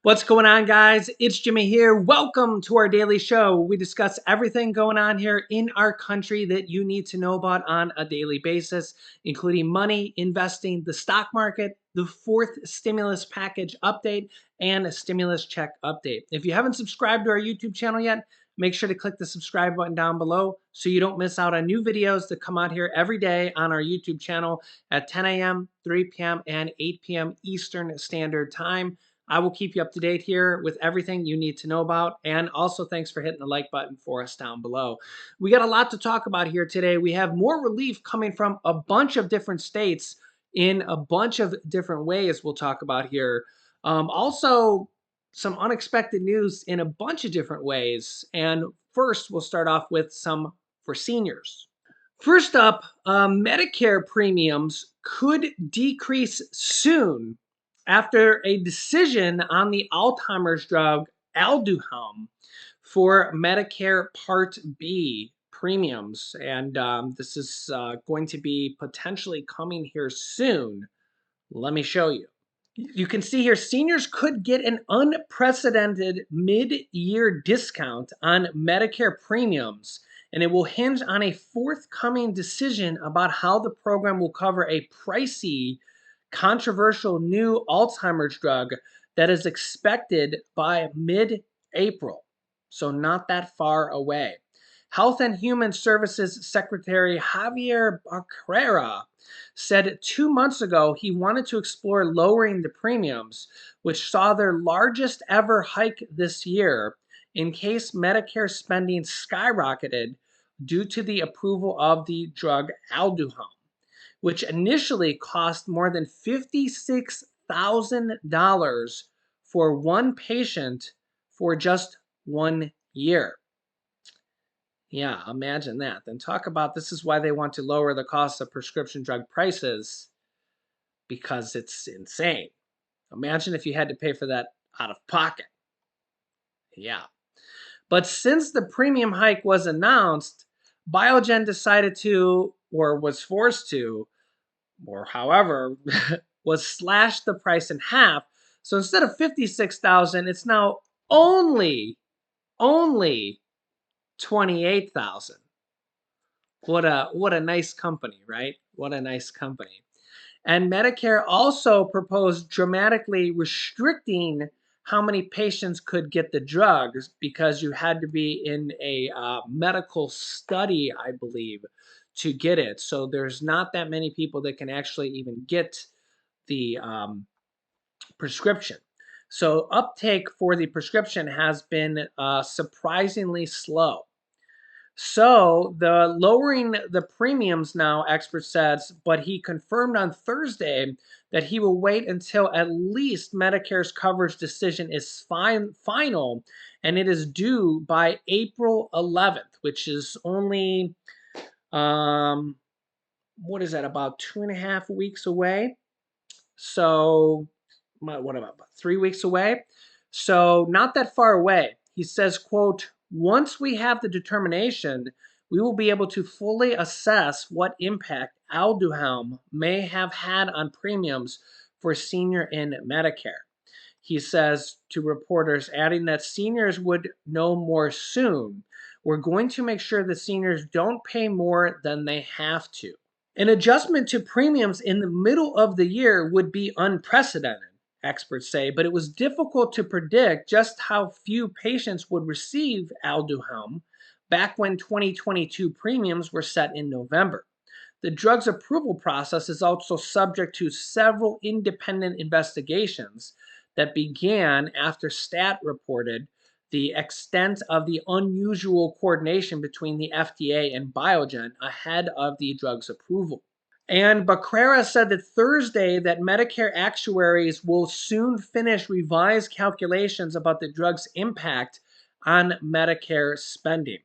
What's going on, guys? It's Jimmy here. Welcome to our daily show. We discuss everything going on here in our country that you need to know about on a daily basis, including money, investing, the stock market, the fourth stimulus package update, and a stimulus check update. If you haven't subscribed to our YouTube channel yet, make sure to click the subscribe button down below so you don't miss out on new videos that come out here every day on our YouTube channel at 10 a.m., 3 p.m., and 8 p.m. Eastern Standard Time. I will keep you up to date here with everything you need to know about. And also, thanks for hitting the like button for us down below. We got a lot to talk about here today. We have more relief coming from a bunch of different states in a bunch of different ways we'll talk about here. Also, some unexpected news in a bunch of different ways. And first, we'll start off with some for seniors. First up, Medicare premiums could decrease soon after a decision on the Alzheimer's drug Aduhelm for Medicare Part B premiums. And this is going to be potentially coming here soon. Let me show you. You can see here, seniors could get an unprecedented mid-year discount on Medicare premiums, and it will hinge on a forthcoming decision about how the program will cover a pricey, controversial new Alzheimer's drug that is expected by mid-April, so not that far away. Health and Human Services Secretary Javier Becerra said 2 months ago he wanted to explore lowering the premiums, which saw their largest ever hike this year, in case Medicare spending skyrocketed due to the approval of the drug Aduhelm, which initially cost more than $56,000 for one patient for just 1 year. Yeah, imagine that. Then talk about this is why they want to lower the cost of prescription drug prices, because it's insane. Imagine if you had to pay for that out of pocket. Yeah. But since the premium hike was announced, Biogen decided to, or was forced to, or however, was slash the price in half. So instead of 56,000, it's now only 28,000. What a nice company, right? What a nice company. And Medicare also proposed dramatically restricting how many patients could get the drugs because you had to be in a medical study, I believe, to get it. So there's not that many people that can actually even get the prescription. So uptake for the prescription has been surprisingly slow. So the lowering the premiums now, expert says, but he confirmed on Thursday that he will wait until at least Medicare's coverage decision is final, and it is due by April 11th, which is only, what is that, about 2.5 weeks away? So, what about 3 weeks away? So not that far away. He says, quote, once we have the determination, we will be able to fully assess what impact Aduhelm may have had on premiums for senior in Medicare. He says to reporters, adding that seniors would know more soon. We're going to make sure that seniors don't pay more than they have to. An adjustment to premiums in the middle of the year would be unprecedented, experts say, but it was difficult to predict just how few patients would receive Aduhelm back when 2022 premiums were set in November. The drug's approval process is also subject to several independent investigations that began after STAT reported the extent of the unusual coordination between the FDA and Biogen ahead of the drug's approval. And Becerra said that Thursday that Medicare actuaries will soon finish revised calculations about the drug's impact on Medicare spending.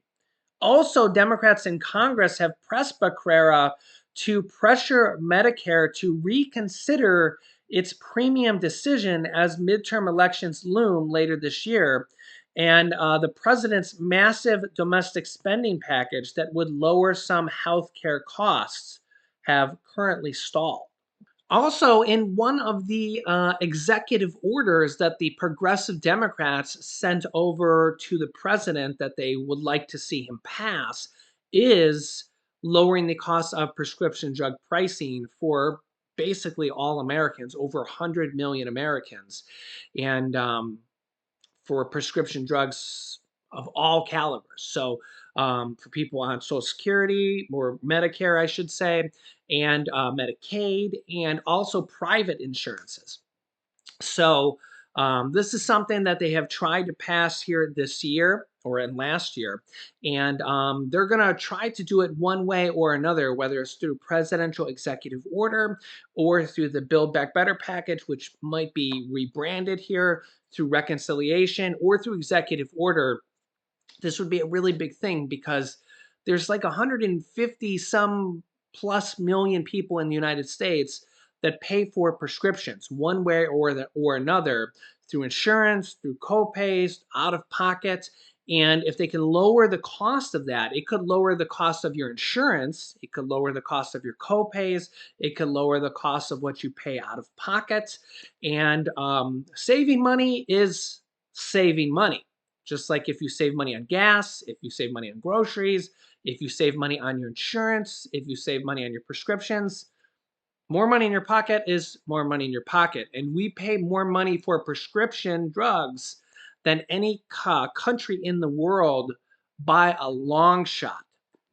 Also, Democrats in Congress have pressed Becerra to pressure Medicare to reconsider its premium decision as midterm elections loom later this year, and the president's massive domestic spending package that would lower some health care costs have currently stalled. Also, in one of the executive orders that the progressive Democrats sent over to the president that they would like to see him pass is lowering the cost of prescription drug pricing for basically all Americans, over 100 million Americans. And for prescription drugs of all calibers. So for people on Social Security or Medicare, I should say, and Medicaid, and also private insurances. So this is something that they have tried to pass here this year or in last year, and they're going to try to do it one way or another, whether it's through presidential executive order or through the Build Back Better package, which might be rebranded here through reconciliation or through executive order. This would be a really big thing because there's like 150 some plus million people in the United States that pay for prescriptions one way or another through insurance, through copays, out of pocket. And if they can lower the cost of that, it could lower the cost of your insurance, it could lower the cost of your copays, it could lower the cost of what you pay out of pocket. And saving money is saving money. Just like if you save money on gas, if you save money on groceries, if you save money on your insurance, if you save money on your prescriptions, more money in your pocket is more money in your pocket. And we pay more money for prescription drugs than any country in the world by a long shot.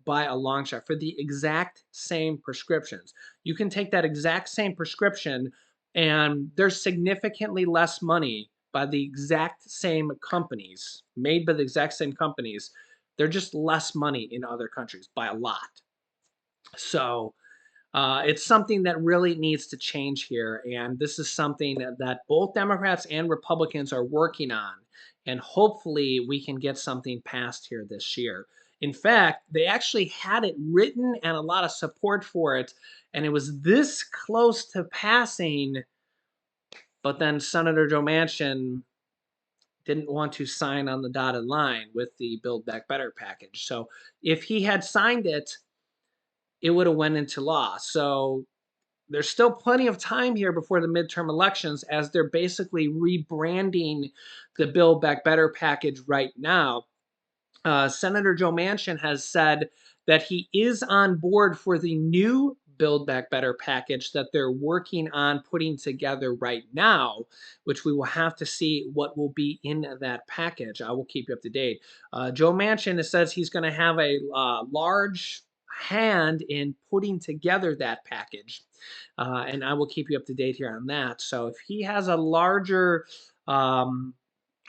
By a long shot for the exact same prescriptions. You can take that exact same prescription and there's significantly less money by the exact same companies, made by the exact same companies. They're just less money in other countries by a lot. So, it's something that really needs to change here, and this is something that both Democrats and Republicans are working on, and hopefully we can get something passed here this year. In fact, they actually had it written and a lot of support for it, and it was this close to passing, but then Senator Joe Manchin didn't want to sign on the dotted line with the Build Back Better package. So if he had signed it, it would have went into law. So there's still plenty of time here before the midterm elections as they're basically rebranding the Build Back Better package right now. Senator Joe Manchin has said that he is on board for the new Build Back Better package that they're working on putting together right now, which we will have to see what will be in that package. I will keep you up to date. Joe Manchin says he's going to have a large hand in putting together that package. And I will keep you up to date here on that. So if he has a larger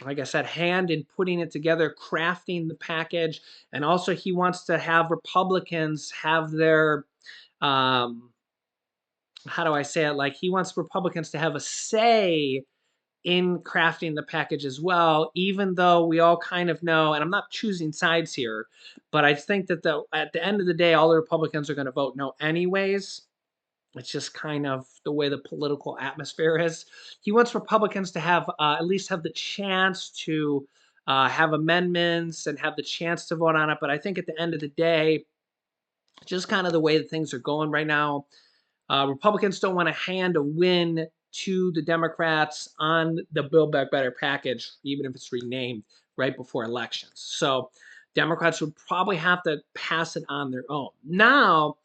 like I said, hand in putting it together, crafting the package. And also, he wants to have Republicans have their, how do I say it? Like, he wants Republicans to have a say in crafting the package as well, even though we all kind of know, and I'm not choosing sides here, but I think that at the end of the day, all the Republicans are going to vote no anyways. It's just kind of the way the political atmosphere is. He wants Republicans to have at least have the chance to have amendments and have the chance to vote on it. But I think at the end of the day, just kind of the way that things are going right now, Republicans don't want to hand a win to the Democrats on the Build Back Better package, even if it's renamed right before elections. So Democrats would probably have to pass it on their own. Now,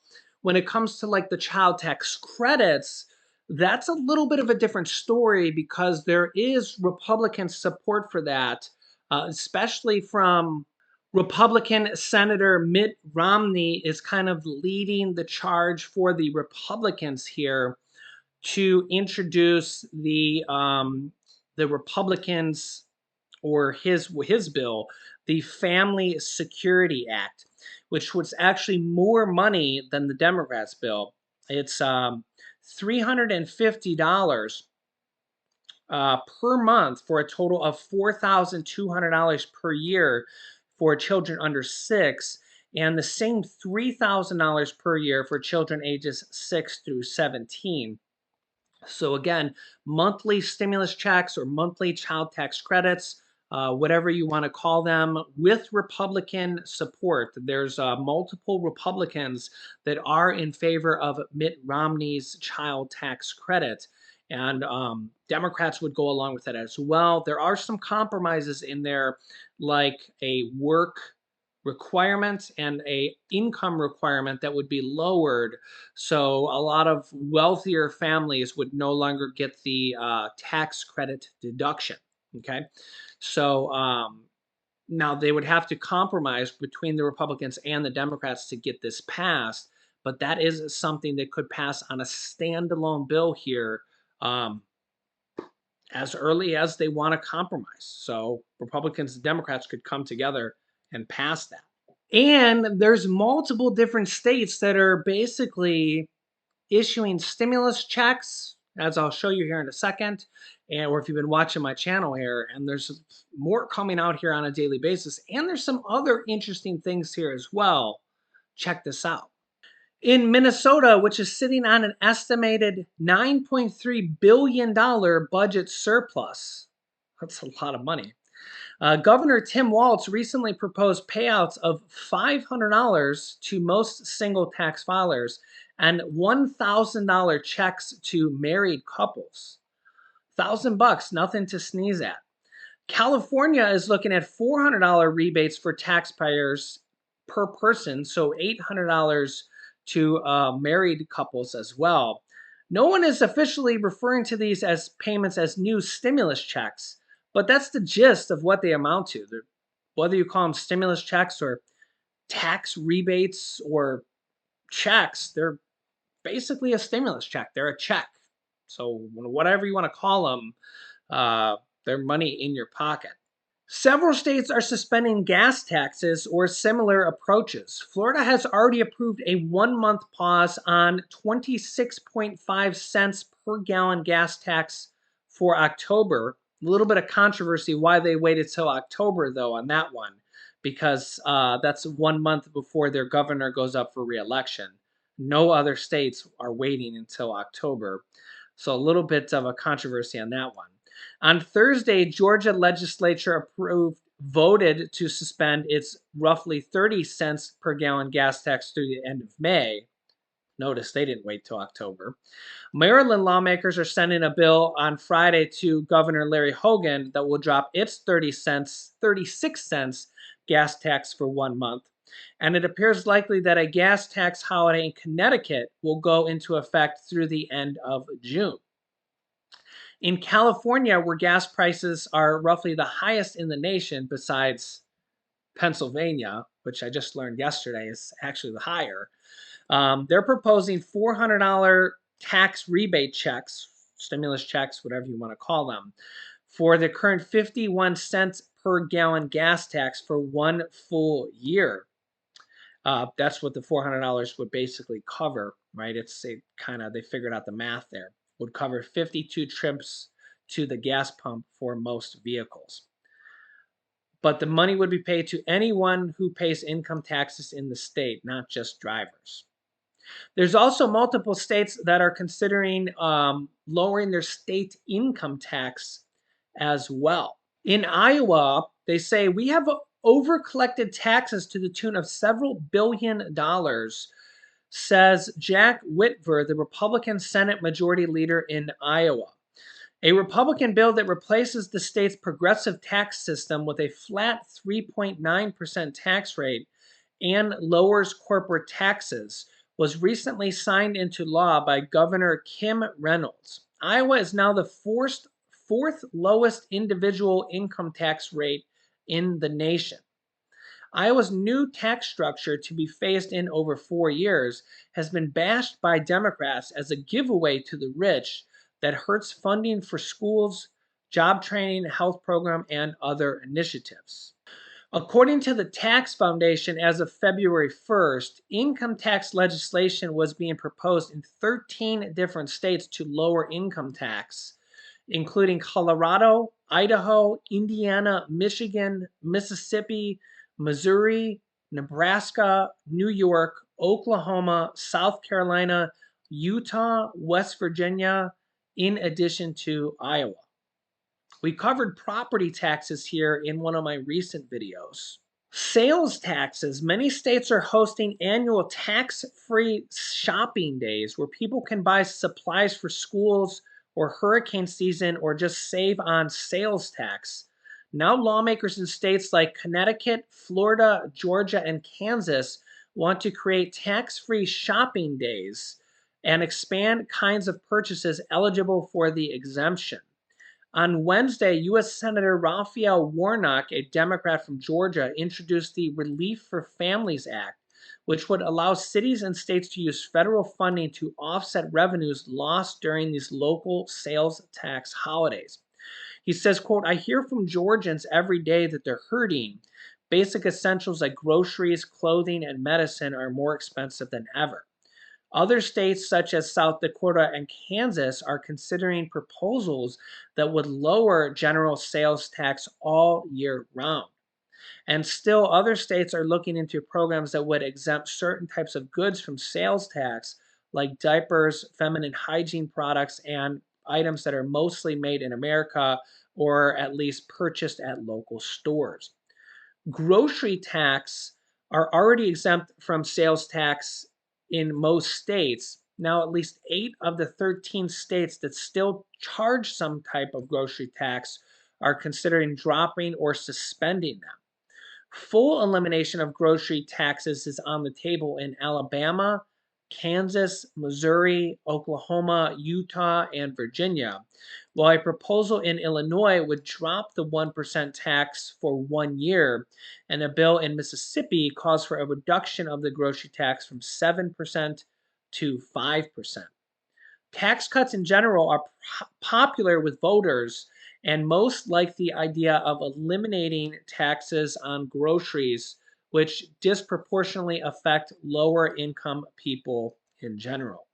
when it comes to like the child tax credits, that's a little bit of a different story because there is Republican support for that, especially from Republican Senator Mitt Romney is kind of leading the charge for the Republicans here to introduce the Republicans or his bill, the Family Security Act, which was actually more money than the Democrats' bill. It's $350 per month for a total of $4,200 per year for children under 6, and the same $3,000 per year for children ages 6 through 17. So again, monthly stimulus checks or monthly child tax credits whatever you want to call them, with Republican support. There's multiple Republicans that are in favor of Mitt Romney's child tax credit. And Democrats would go along with that as well. There are some compromises in there, like a work requirement and a income requirement that would be lowered, so a lot of wealthier families would no longer get the tax credit deduction. Okay, so now they would have to compromise between the Republicans and the Democrats to get this passed, but that is something that could pass on a standalone bill here, um, as early as they want to compromise. So Republicans and Democrats could come together and pass that. And there's multiple different states that are basically issuing stimulus checks, as I'll show you here in a second, and or if you've been watching my channel here, and there's more coming out here on a daily basis, and there's some other interesting things here as well. Check this out. In Minnesota, which is sitting on an estimated $9.3 billion budget surplus, that's a lot of money. Governor Tim Walz recently proposed payouts of $500 to most single tax filers and $1,000 checks to married couples. $1,000, nothing to sneeze at. California is looking at $400 rebates for taxpayers per person, so $800 to married couples as well. No one is officially referring to these as payments as new stimulus checks, but that's the gist of what they amount to. Whether you call them stimulus checks or tax rebates or checks, they're basically a stimulus check. They're a check. So whatever you want to call them, they're money in your pocket. Several states are suspending gas taxes or similar approaches. Florida has already approved a 1-month pause on 26.5 cents per gallon gas tax for October. A little bit of controversy why they waited till October, though, on that one, because that's 1 month before their governor goes up for re-election. No other states are waiting until October. So a little bit of a controversy on that one. On Thursday, Georgia legislature voted to suspend its roughly 30 cents per gallon gas tax through the end of May. Notice they didn't wait till October. Maryland lawmakers are sending a bill on Friday to Governor Larry Hogan that will drop its 36 cents gas tax for 1 month. And it appears likely that a gas tax holiday in Connecticut will go into effect through the end of June. In California, where gas prices are roughly the highest in the nation, besides Pennsylvania, which I just learned yesterday is actually the higher, they're proposing $400 tax rebate checks, stimulus checks, whatever you want to call them, for the current 51 cents per gallon gas tax for 1 full year. That's what the $400 would basically cover, right? They figured out the math there. Would cover 52 trips to the gas pump for most vehicles. But the money would be paid to anyone who pays income taxes in the state, not just drivers. There's also multiple states that are considering lowering their state income tax as well. In Iowa, they say we have over-collected taxes to the tune of several $billion, says Jack Whitver, the Republican Senate Majority Leader in Iowa. A Republican bill that replaces the state's progressive tax system with a flat 3.9% tax rate and lowers corporate taxes was recently signed into law by Governor Kim Reynolds. Iowa is now the fourth lowest individual income tax rate in the nation. Iowa's new tax structure, to be phased in over 4 years, has been bashed by Democrats as a giveaway to the rich that hurts funding for schools, job training, health program, and other initiatives. According to the Tax Foundation, as of February 1st, income tax legislation was being proposed in 13 different states to lower income tax, including Colorado, Idaho, Indiana, Michigan, Mississippi, Missouri, Nebraska, New York, Oklahoma, South Carolina, Utah, West Virginia, in addition to Iowa. We covered property taxes here in one of my recent videos. Sales taxes. Many states are hosting annual tax free shopping days where people can buy supplies for schools or hurricane season or just save on sales tax. Now, lawmakers in states like Connecticut, Florida, Georgia, and Kansas want to create tax free shopping days and expand kinds of purchases eligible for the exemption. On Wednesday, U.S. Senator Raphael Warnock, a Democrat from Georgia, introduced the Relief for Families Act, which would allow cities and states to use federal funding to offset revenues lost during these local sales tax holidays. He says, quote, I hear from Georgians every day that they're hurting. Basic essentials like groceries, clothing, and medicine are more expensive than ever. Other states, such as South Dakota and Kansas, are considering proposals that would lower general sales tax all year round. And still, other states are looking into programs that would exempt certain types of goods from sales tax, like diapers, feminine hygiene products, and items that are mostly made in America or at least purchased at local stores. Grocery tax are already exempt from sales tax in most states. Now, at least 8 of the 13 states that still charge some type of grocery tax are considering dropping or suspending them. Full elimination of grocery taxes is on the table in Alabama, Kansas, Missouri, Oklahoma, Utah, and Virginia, while a proposal in Illinois would drop the 1% tax for 1 year, and a bill in Mississippi calls for a reduction of the grocery tax from 7% to 5%. Tax cuts in general are popular with voters and most like the idea of eliminating taxes on groceries, which disproportionately affect lower income people in general.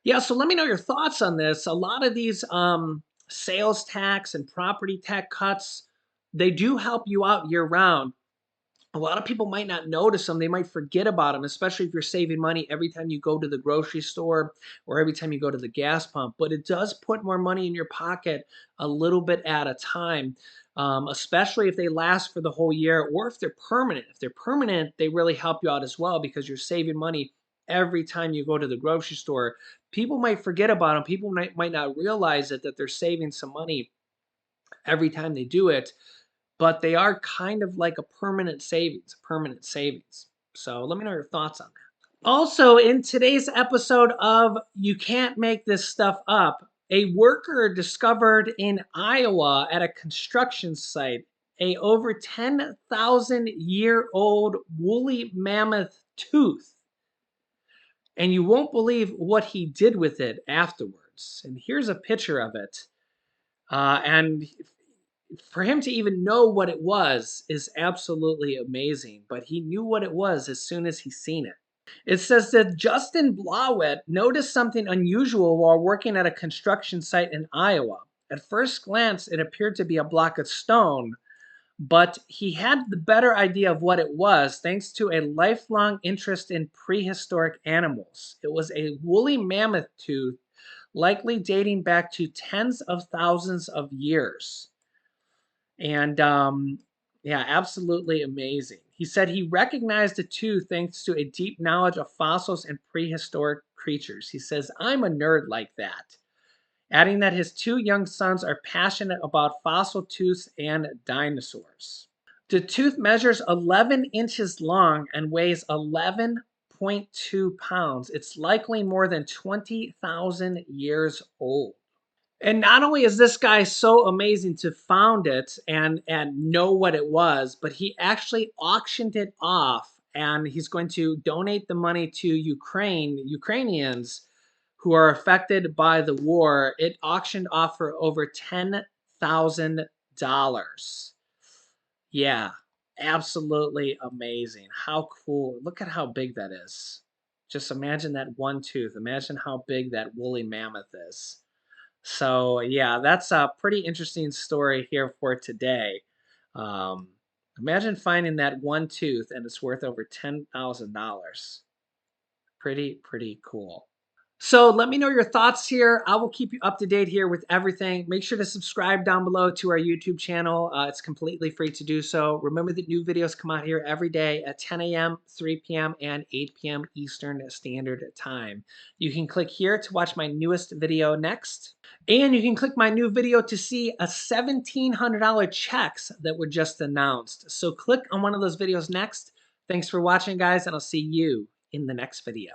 Yeah, so let me know your thoughts on this. A lot of these sales tax and property tax cuts, they do help you out year round. A lot of people might not notice them. They might forget about them, especially if you're saving money every time you go to the grocery store or every time you go to the gas pump. But it does put more money in your pocket a little bit at a time, especially if they last for the whole year or if they're permanent. If they're permanent, they really help you out as well because you're saving money every time you go to the grocery store. People might forget about them. People might not realize it, that they're saving some money every time they do it, but they are kind of like a permanent savings, permanent savings. So let me know your thoughts on that. Also, in today's episode of You Can't Make This Stuff Up, a worker discovered in Iowa at a construction site a over 10,000-year-old woolly mammoth tooth. And you won't believe what he did with it afterwards. And here's a picture of it. And for him to even know what it was is absolutely amazing. But he knew what it was as soon as he seen it. It says that Justin Blawett noticed something unusual while working at a construction site in Iowa. At first glance, it appeared to be a block of stone, but he had the better idea of what it was thanks to a lifelong interest in prehistoric animals. It was a woolly mammoth tooth, likely dating back to tens of thousands of years. And yeah, absolutely amazing. He said he recognized the tooth thanks to a deep knowledge of fossils and prehistoric creatures. He says, I'm a nerd like that. Adding that his 2 young sons are passionate about fossil tooths and dinosaurs. The tooth measures 11 inches long and weighs 11.2 pounds. It's likely more than 20,000 years old. And not only is this guy so amazing to found it and know what it was, but he actually auctioned it off and he's going to donate the money to Ukrainians who are affected by the war. It auctioned off for over $10,000. Yeah, absolutely amazing. How cool. Look at how big that is. Just imagine that one tooth. Imagine how big that woolly mammoth is. So yeah, that's a pretty interesting story here for today. Um, Imagine finding that one tooth and it's worth over $10,000. Pretty cool. So let me know your thoughts here. I will keep you up to date here with everything. Make sure to subscribe down below to our YouTube channel. It's completely free to do so. Remember that new videos come out here every day at 10 a.m., 3 p.m., and 8 p.m. Eastern Standard Time. You can click here to watch my newest video next. And you can click my new video to see a $1,700 checks that were just announced. So click on one of those videos next. Thanks for watching, guys, and I'll see you in the next video.